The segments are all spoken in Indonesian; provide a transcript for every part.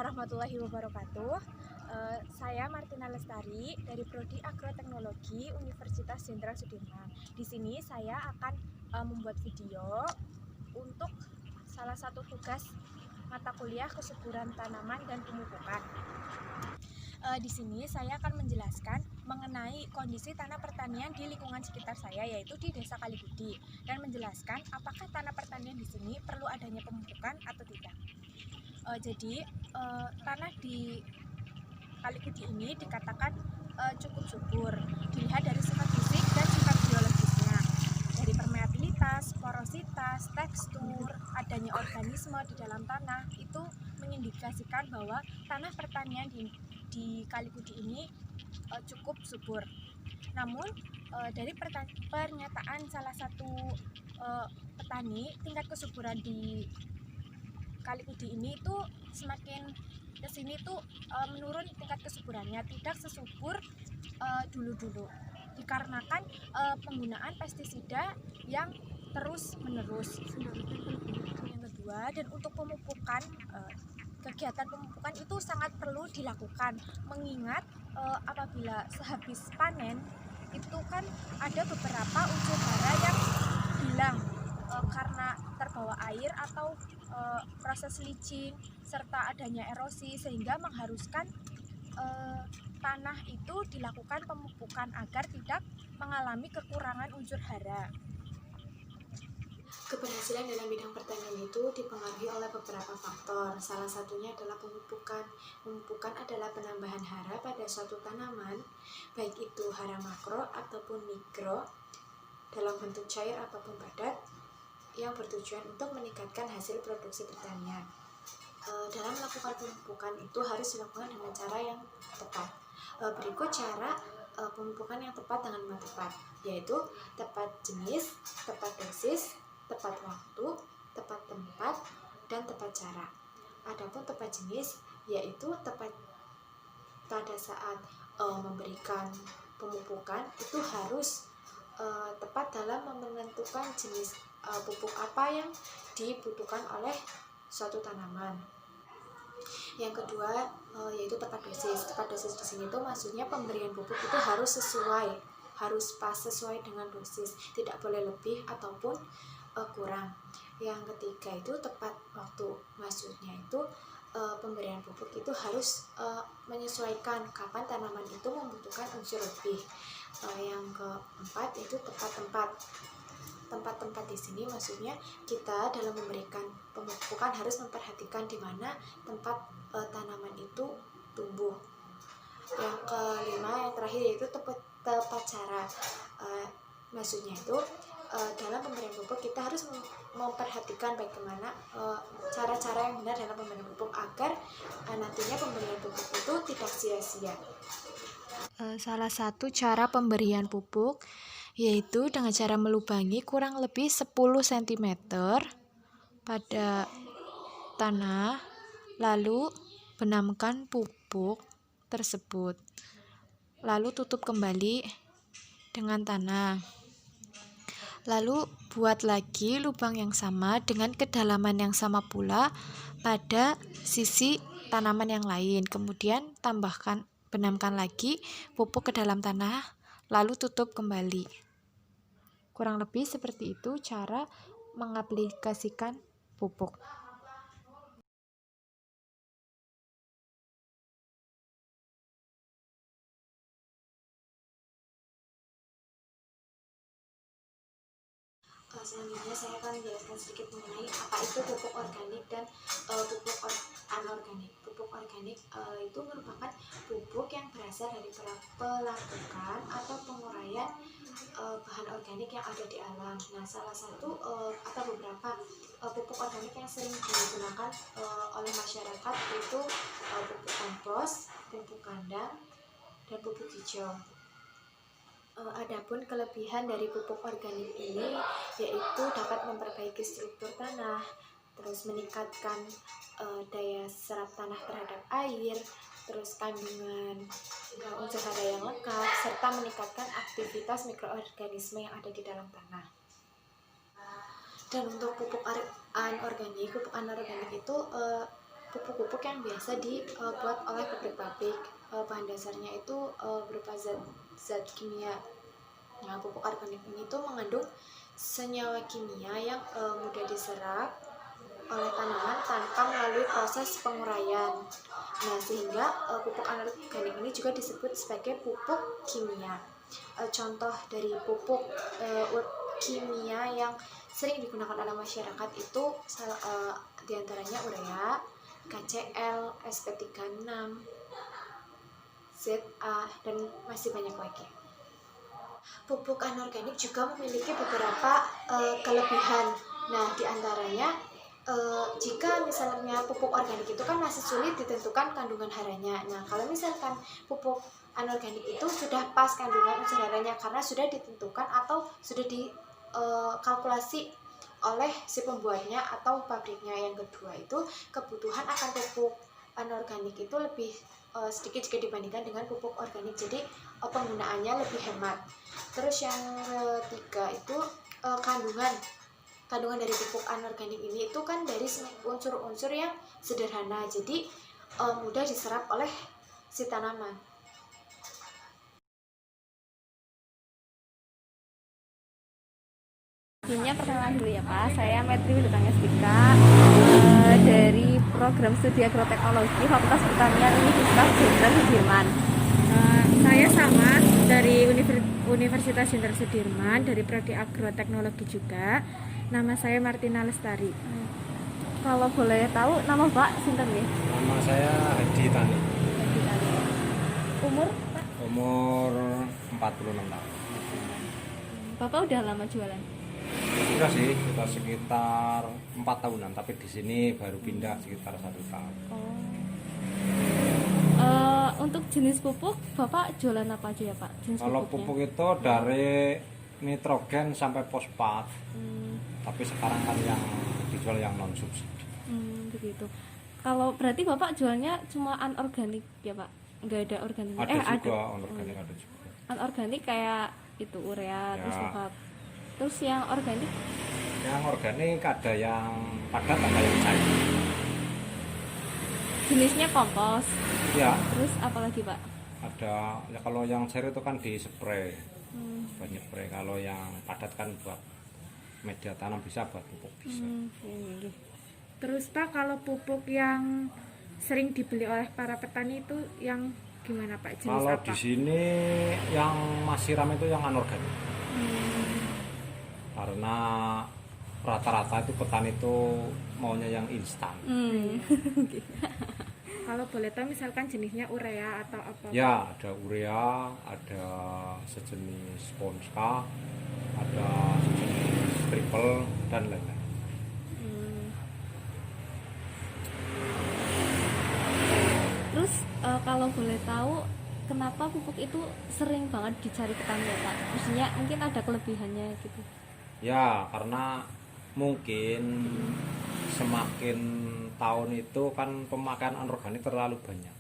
warahmatullahi wabarakatuh. Saya Martina Lestari dari Prodi Agroteknologi Universitas Jenderal Sudirman. Di sini saya akan membuat video untuk salah satu tugas mata kuliah kesuburan tanaman dan pemupukan. Di sini saya akan menjelaskan mengenai kondisi tanah pertanian di lingkungan sekitar saya, yaitu di Desa Kalibudi, dan menjelaskan apakah tanah pertanian di sini perlu adanya pemupukan atau tidak. Jadi tanah di Kalibudi ini dikatakan cukup subur, dilihat dari sifat fisik dan sifat biologisnya, dari permeabilitas, porositas, tekstur, adanya organisme di dalam tanah, itu mengindikasikan bahwa tanah pertanian di Kalibudi ini cukup subur. Namun dari pernyataan salah satu petani, tingkat kesuburan di Kalibudi ini tuh semakin kesini tuh menurun tingkat kesuburannya, tidak sesubur dulu-dulu, dikarenakan penggunaan pestisida yang terus menerus. Yang kedua, dan untuk pemupukan, kegiatan pemupukan itu sangat perlu dilakukan, mengingat apabila sehabis panen itu kan ada beberapa unsur hara yang hilang karena terbawa air atau proses leaching serta adanya erosi, sehingga mengharuskan tanah itu dilakukan pemupukan agar tidak mengalami kekurangan unsur hara. Keberhasilan dalam bidang pertanian itu dipengaruhi oleh beberapa faktor. Salah satunya adalah pemupukan. Pemupukan adalah penambahan hara pada suatu tanaman, baik itu hara makro ataupun mikro, dalam bentuk cair ataupun padat, yang bertujuan untuk meningkatkan hasil produksi pertanian. Dalam melakukan pemupukan itu harus dilakukan dengan cara yang tepat. Berikut cara pemupukan yang tepat dengan yang tepat, yaitu tepat jenis, tepat dosis, tepat waktu, tepat tempat, dan tepat cara. Adapun tepat jenis yaitu tepat pada saat memberikan pemupukan itu harus tepat dalam menentukan jenis pupuk apa yang dibutuhkan oleh suatu tanaman. Yang kedua yaitu tepat dosis. Tepat dosis di sini tuh maksudnya pemberian pupuk itu harus pas sesuai dengan dosis, tidak boleh lebih ataupun kurang. Yang ketiga itu tepat waktu, maksudnya itu pemberian pupuk itu harus menyesuaikan kapan tanaman itu membutuhkan unsur lebih. Yang keempat itu tepat tempat. Tempat di sini maksudnya kita dalam memberikan pemupukan harus memperhatikan di mana tempat tanaman itu tumbuh. Yang kelima, yang terakhir yaitu tepat cara. Maksudnya itu dalam pemberian pupuk kita harus memperhatikan bagaimana cara-cara yang benar dalam pemberian pupuk agar nantinya pemberian pupuk itu tidak sia-sia. Salah satu cara pemberian pupuk yaitu dengan cara melubangi kurang lebih 10 cm pada tanah, lalu benamkan pupuk tersebut, lalu tutup kembali dengan tanah, lalu buat lagi lubang yang sama dengan kedalaman yang sama pula pada sisi tanaman yang lain, kemudian benamkan lagi pupuk ke dalam tanah, lalu tutup kembali. Kurang lebih seperti itu cara mengaplikasikan pupuk. Selanjutnya saya akan menjelaskan sedikit mengenai apa itu pupuk organik dan pupuk anorganik. Pupuk organik itu merupakan pupuk yang berasal dari pelapukan atau penguraian bahan organik yang ada di alam. Nah, salah satu atau beberapa pupuk organik yang sering digunakan oleh masyarakat itu pupuk kompos, pupuk kandang, dan pupuk hijau. Adapun kelebihan dari pupuk organik ini yaitu dapat memperbaiki struktur tanah, terus meningkatkan daya serap tanah terhadap air, terus kandungan unsur hara yang lengkap, serta meningkatkan aktivitas mikroorganisme yang ada di dalam tanah. Dan untuk pupuk anorganik itu pupuk-pupuk yang biasa dibuat oleh pabrik-pabrik. Bahan dasarnya itu berupa zat kimia. Nah, pupuk organik ini tuh mengandung senyawa kimia yang mudah diserap oleh tanaman tanpa melalui proses penguraian. Nah, sehingga pupuk anorganik ini juga disebut sebagai pupuk kimia. Contoh dari pupuk kimia yang sering digunakan oleh masyarakat itu diantaranya urea, KCl, SP36, ZA, dan masih banyak lagi. Pupuk anorganik juga memiliki beberapa kelebihan. Nah, diantaranya jika misalnya pupuk organik itu kan masih sulit ditentukan kandungan haranya. Nah, kalau misalkan pupuk anorganik itu sudah pas kandungan unsur haranya karena sudah ditentukan atau sudah dikalkulasi oleh si pembuatnya atau pabriknya. Yang kedua itu kebutuhan akan pupuk anorganik itu lebih sedikit jika dibandingkan dengan pupuk organik, jadi penggunaannya lebih hemat. Terus yang ketiga itu kandungan dari pupuk anorganik ini itu kan dari unsur-unsur yang sederhana, jadi mudah diserap oleh si tanaman. Sebelumnya perkenalan dulu ya Pak, saya Metri Widutanya Stika dari program studi agroteknologi Fakultas Pertanian Universitas Jenderal Sudirman. Saya sama dari Universitas Jenderal Sudirman, dari Prodi Agroteknologi juga. Nama saya Martina Lestari. Kalau boleh tahu nama Pak sinten nggih? Nama saya Hadi Tani. Umur Pak? Umur 46 tahun. Bapak udah lama jualan? Sudah sih, sudah sekitar 4 tahunan, tapi di sini baru pindah sekitar 1 tahun. Untuk jenis pupuk, Bapak jualan apa aja ya Pak? Jenis Kalau pupuk itu dari nitrogen sampai fosfat. Tapi sekarang kan yang dijual yang non subsidi. Begitu. Kalau berarti Bapak jualnya cuma anorganik ya Pak? Nggak ada organik? Ada juga anorganik, ada juga. Anorganik kayak itu urea, Ya. terus fosfat. Terus yang organik? Yang organik ada yang padat, ada yang cair. Jenisnya kompos. Ya, Terus apa lagi Pak? ada ya kalau yang cair itu kan di spray. Banyak spray. Kalau yang padat kan buat media tanam bisa, buat pupuk bisa. Ini. Terus Pak, kalau pupuk yang sering dibeli oleh para petani itu yang gimana Pak? Jenis Kalau apa? di sini yang masih ramai itu yang anorganik. Karena rata-rata itu petani itu maunya yang instan. Kalau boleh tahu misalkan jenisnya urea atau apa? Ya, ada urea, ada sejenis ponska, ada sejenis triple dan lain-lain. Terus kalau boleh tahu kenapa pupuk itu sering banget dicari petani ya Pak? Maksudnya mungkin ada kelebihannya gitu. Ya, karena mungkin semakin tahun itu kan pemakaian anorganik terlalu banyak.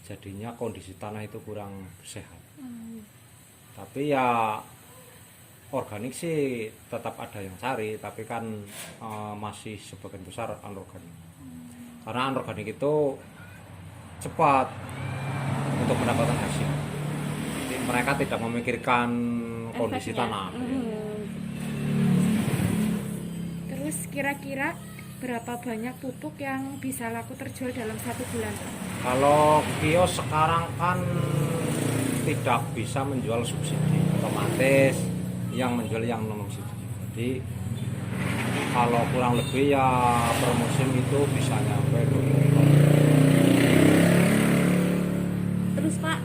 Jadinya kondisi tanah itu kurang sehat. Tapi ya organik sih tetap ada yang cari, tapi kan masih sebagian besar anorganik. Karena anorganik itu cepat untuk mendapatkan hasil. Jadi mereka tidak memikirkan kondisi Efeknya. tanah. Terus kira-kira berapa banyak pupuk yang bisa laku terjual dalam 1 bulan? Kalau kios sekarang kan tidak bisa menjual subsidi, otomatis yang menjual yang non subsidi. Jadi kalau kurang lebih ya per musim itu bisa nyampe 20 ton. Terus Pak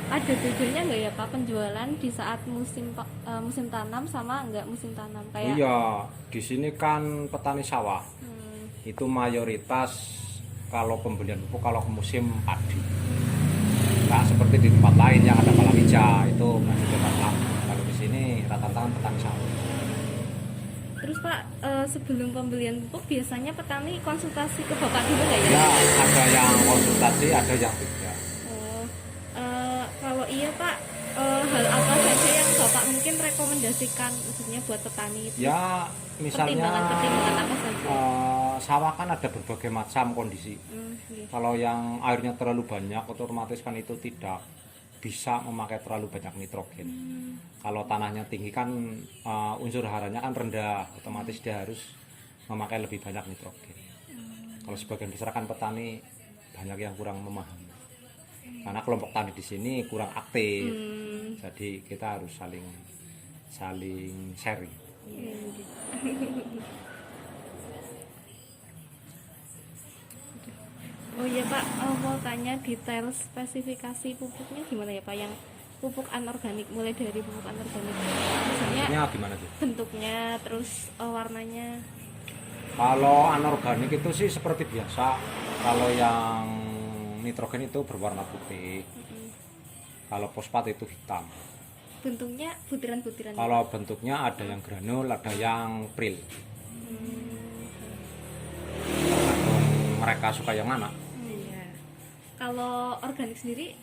ada bedanya nggak ya Pak penjualan di saat musim tanam sama nggak musim tanam kayak? Iya, di sini kan petani sawah. Itu mayoritas kalau pembelian pupuk kalau ke musim padi. Nah, seperti di tempat lain yang ada palawija itu masih tetap lama. Kalau di sini rata-rata kan petani sawah. Terus Pak sebelum pembelian pupuk biasanya petani konsultasi ke Bapak dulu nggak ya? Ya, ada yang konsultasi, ada yang tidak. Kalau iya Pak, hal apa saja yang Bapak mungkin rekomendasikan maksudnya buat petani itu? Ya, misalnya Pertimbangan apa saja? sawah kan ada berbagai macam kondisi. Iya. Kalau yang airnya terlalu banyak, otomatis kan itu tidak bisa memakai terlalu banyak nitrogen. Kalau tanahnya tinggi kan unsur haranya kan rendah, otomatis dia harus memakai lebih banyak nitrogen. Kalau sebagian besar kan petani banyak yang kurang memahami. Karena kelompok tani di sini kurang aktif. Jadi kita harus saling sharing. Iya, gitu. Oh iya Pak, mau tanya detail spesifikasi pupuknya gimana ya Pak, yang pupuk anorganik, mulai dari pupuk anorganik misalnya Ini gimana tuh? bentuknya, terus warnanya. Kalau anorganik itu sih seperti biasa. Kalau yang nitrogen itu berwarna putih. Kalau fosfat itu hitam. Bentuknya butiran-butiran. Kalau bentuknya ada yang granul, ada yang pril. Tergantung mereka suka yang mana. Iya. Kalau organik sendiri,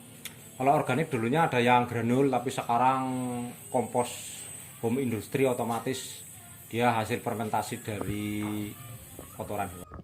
Kalau organik dulunya ada yang granul, tapi sekarang kompos home industri otomatis dia hasil fermentasi dari kotoran hewan.